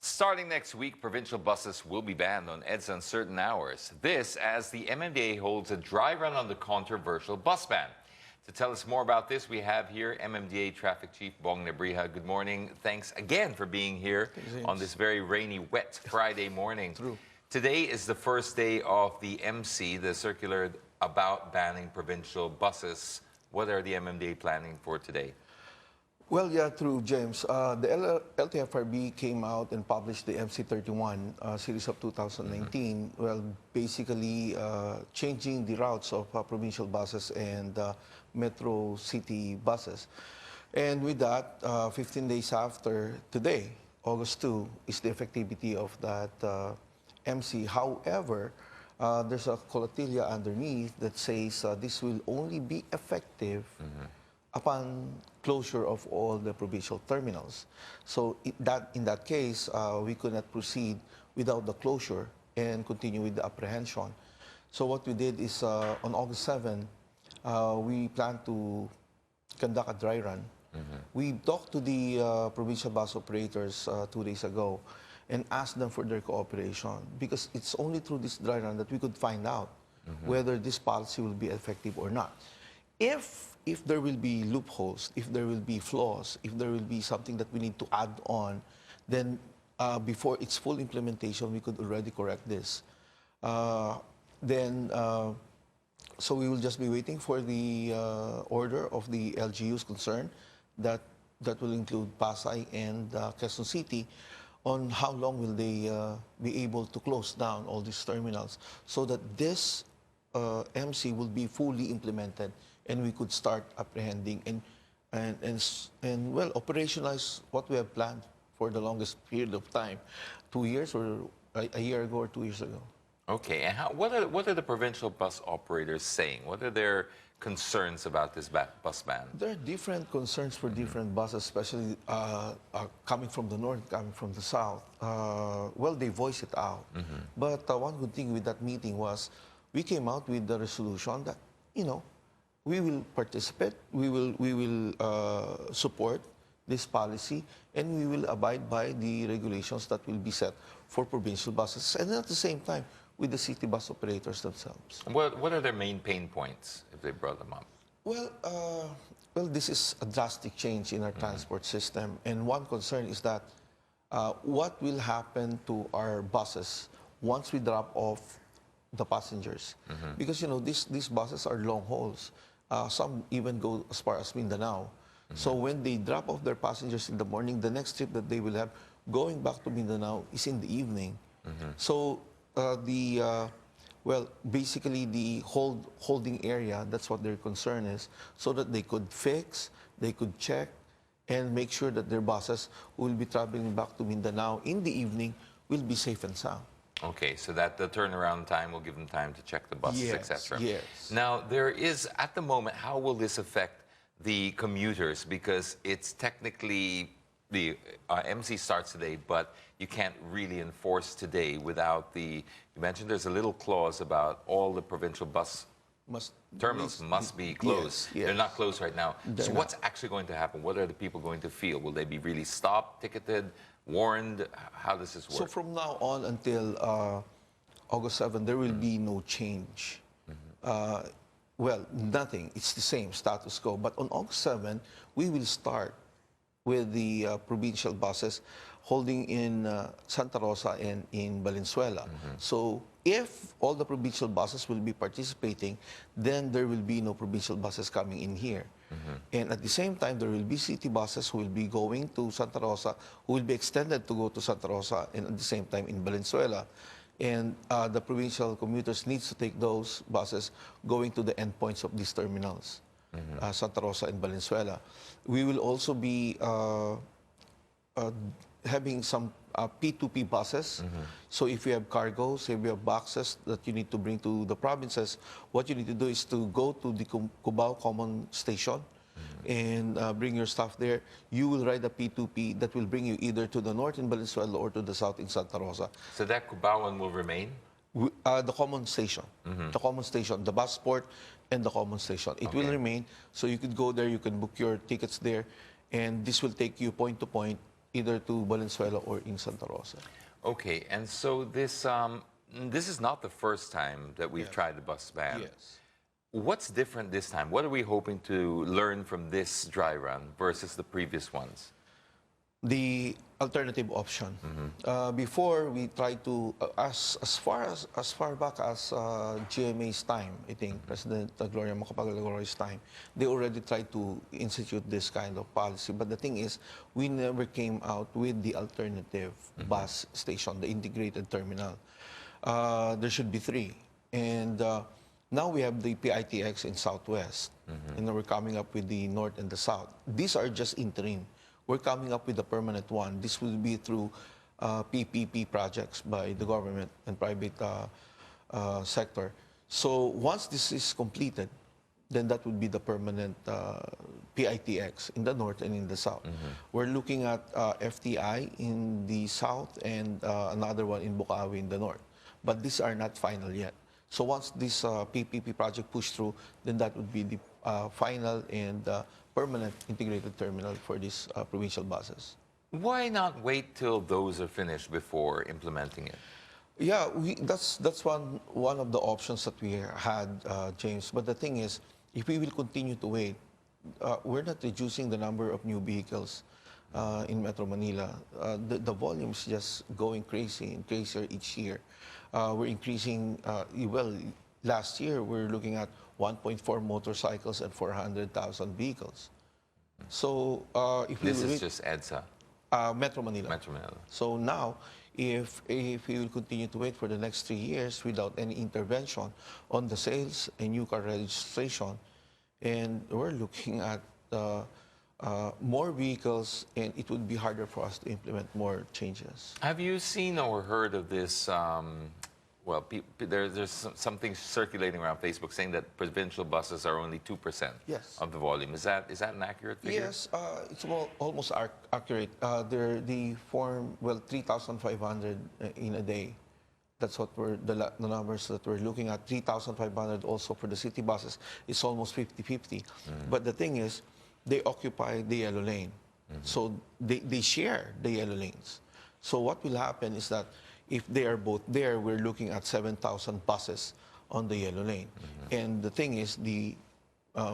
Starting next week, provincial buses will be banned on EDSA on certain hours. This as the MMDA holds a dry run on the controversial bus ban. To tell us more about this, we have here MMDA Traffic Chief Bong Nebriha. Good morning. Thanks again for being here on this very rainy, wet Friday morning. True. Today is the first day of the MC, the circular about banning provincial buses. What are the MMDA planning for today? Well, yeah, true, James. The LTFRB came out and published the MC31 series of 2019. Well, basically changing the routes of provincial buses and metro city buses. And with that, 15 days after today, August 2, is the effectivity of that MC. However, there's a collatilla underneath that says this will only be effective upon closure of all the provincial terminals. So in that case, we could not proceed without the closure and continue with the apprehension. So what we did is on August 7, we plan to conduct a dry run. We talked to the provincial bus operators 2 days ago and asked them for their cooperation, because it's only through this dry run that we could find out whether this policy will be effective or not. If there will be loopholes, if there will be flaws, if there will be something that we need to add on, then before its full implementation, we could already correct this. So we will just be waiting for the order of the LGUs concerned, that will include Pasay and Quezon City, on how long will they be able to close down all these terminals, so that this MC will be fully implemented and we could start apprehending and well, operationalize what we have planned for the longest period of time, 2 years or a year ago or 2 years ago. Okay, and what are the provincial bus operators saying? What are their concerns about this bus ban? There are different concerns for different buses, especially coming from the north, coming from the south. Well, they voice it out. But one good thing with that meeting was we came out with the resolution that, you know, we will participate, we will support this policy, and we will abide by the regulations that will be set for provincial buses, and at the same time with the city bus operators themselves. What are their main pain points, if they brought them up? Well, this is a drastic change in our transport system, and one concern is that what will happen to our buses once we drop off the passengers? Because, you know, these buses are long hauls. Some even go as far as Mindanao. So when they drop off their passengers in the morning, the next trip that they will have going back to Mindanao is in the evening. So well, basically the holding area, that's what their concern is, so that they could fix, they could check, and make sure that their buses who will be traveling back to Mindanao in the evening will be safe and sound. Okay, so that the turnaround time will give them time to check the buses, etc. Yes. Now, there is, at the moment, how will this affect the commuters? Because it's technically, the MC starts today, but you can't really enforce today without the, you mentioned there's a little clause about all the provincial bus terminals must be closed. Yes. They're not closed right now. So what's actually going to happen? What are the people going to feel? Will they be really stopped, ticketed, warned? How does this work? So from now on until August 7, there will be no change. Well, nothing. It's the same status quo. But on August 7, we will start with the provincial buses holding in Santa Rosa and in Valenzuela. So if all the provincial buses will be participating, then there will be no provincial buses coming in here. And at the same time, there will be city buses who will be going to Santa Rosa, who will be extended to go to Santa Rosa, and at the same time in Valenzuela. And the provincial commuters needs to take those buses going to the endpoints of these terminals, Santa Rosa and Valenzuela. We will also be having some P2P buses. So if you have cargoes, if you have boxes that you need to bring to the provinces, what you need to do is to go to the Cubao Common Station and bring your stuff there. You will ride a P2P that will bring you either to the north in Valenzuela or to the south in Santa Rosa. So that Cubawan will remain? The common station, the common station, the bus port and the common station. It will remain, so you could go there, you can book your tickets there, and this will take you point to point either to Valenzuela or in Santa Rosa. Okay, and so this is not the first time that we've Yes. tried the bus ban. Yes. What's different this time? What are we hoping to learn from this dry run versus the previous ones? The alternative option. Before we tried to, as far back as GMA's time, I think President Gloria Macapagal-Arroyo's time, they already tried to institute this kind of policy. But the thing is, we never came out with the alternative bus station, the integrated terminal. There should be three, and now we have the PITX in Southwest, and we're coming up with the North and the South. These are just interim. We're coming up with a permanent one. This will be through PPP projects by the government and private sector. So once this is completed, then that would be the permanent PITX in the north and in the south. We're looking at FTI in the south and another one in Bukawi in the north. But these are not final yet. So once this PPP project push through, then that would be the final and permanent integrated terminal for these provincial buses. Why not wait till those are finished before implementing it? Yeah, that's one of the options that we had, James. But the thing is, if we will continue to wait, we're not reducing the number of new vehicles in Metro Manila. The volume is just going crazy and crazier each year. We're increasing, well, last year we're looking at 1.4 motorcycles and 400,000 vehicles. So if we This will is just EDSA, Metro Manila. Metro Manila. So now, if we will continue to wait for the next 3 years without any intervention on the sales and new car registration, and we're looking at more vehicles, and it would be harder for us to implement more changes. Have you seen or heard of this? Well, there's something circulating around Facebook saying that provincial buses are only 2% Yes. of the volume. Is that an accurate figure? Yes, it's almost accurate. They form, well, 3,500 in a day. That's what the numbers that we're looking at. 3,500 also for the city buses. It's almost 50-50. But the thing is, they occupy the yellow lane. So they share the yellow lanes. So what will happen is that if they are both there, we're looking at 7,000 buses on the yellow lane. And the thing is, the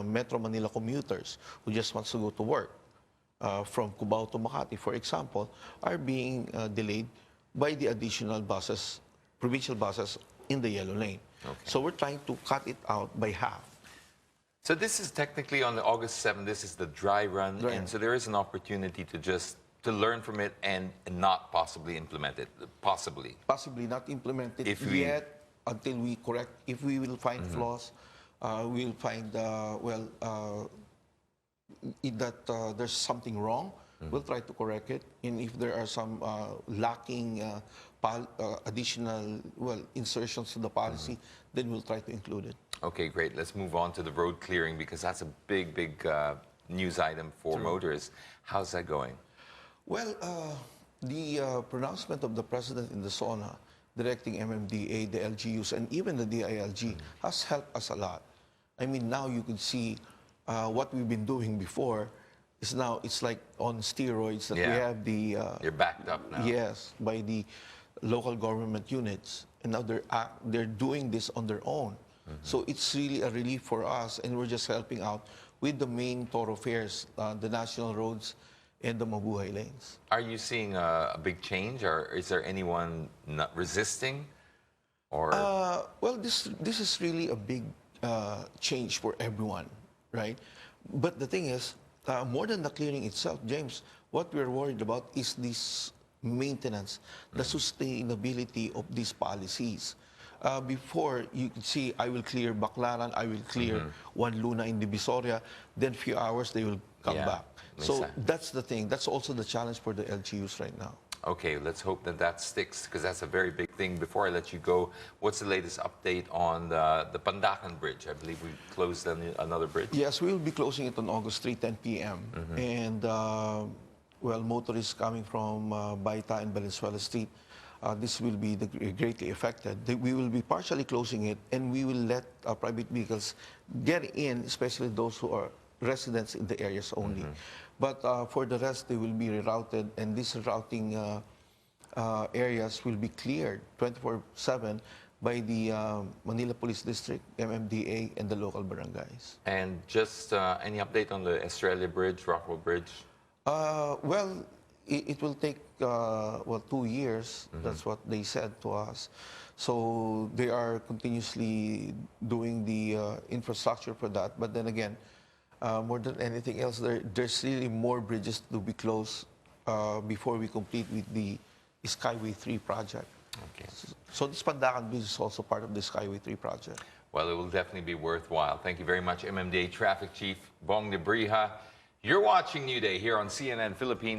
Metro Manila commuters who just wants to go to work from Cubao to Makati, for example, are being delayed by the additional buses, provincial buses in the yellow lane. Okay. So we're trying to cut it out by half. So this is technically on the August 7th, this is the dry run, Dry and run. so there is an opportunity to learn from it and not possibly implement it, possibly. Possibly not implemented If we- yet until we correct. If we will find flaws, we'll find, that there's something wrong, we'll try to correct it. And if there are some lacking additional, insertions to the policy, then we'll try to include it. Okay, great. Let's move on to the road clearing because that's a big news item for motorists. How's that going? Well, the pronouncement of the President in the SONA directing MMDA, the LGUs, and even the DILG has helped us a lot. I mean, now you could see what we've been doing before is now, it's like on steroids that we Yeah. have the... You're backed up now. Yes, by the local government units. And now they're doing this on their own. So it's really a relief for us, and we're just helping out with the main thoroughfares, the national roads and the Mabuhay lanes. Are you seeing a big change, or is there anyone not resisting? Or Well, this is really a big change for everyone, right? But the thing is, more than the clearing itself, James, what we're worried about is this maintenance, the sustainability of these policies. Before, you could see, I will clear Baclaran, I will clear one Luna in Divisoria, then few hours they will come Yeah, back. makes So sense. that's the thing. That's also the challenge for the LGUs right now. okay, let's hope that sticks because that's a very big thing. Before I let you go, what's the latest update on the Pandacan Bridge? I believe we closed another bridge. Yes, we will be closing it on August 3, 10 p.m. And, well, motorists coming from Baita and Valenzuela Street, this will be greatly affected. We will be partially closing it, and we will let private vehicles get in, especially those who are residents in the areas only. But for the rest, they will be rerouted, and these routing areas will be cleared 24/7 by the Manila Police District, MMDA, and the local barangays. And just any update on the Australia Bridge, Rockwell Bridge? Well, it will take 2 years. That's what they said to us. So they are continuously doing the infrastructure for that. But then again, more than anything else, there's really more bridges to be closed before we complete with the Skyway 3 project. Okay. So this Pandacan Bridge is also part of the Skyway 3 project. Well, it will definitely be worthwhile. Thank you very much, MMDA Traffic Chief Bong Debrija. You're watching New Day here on CNN Philippines.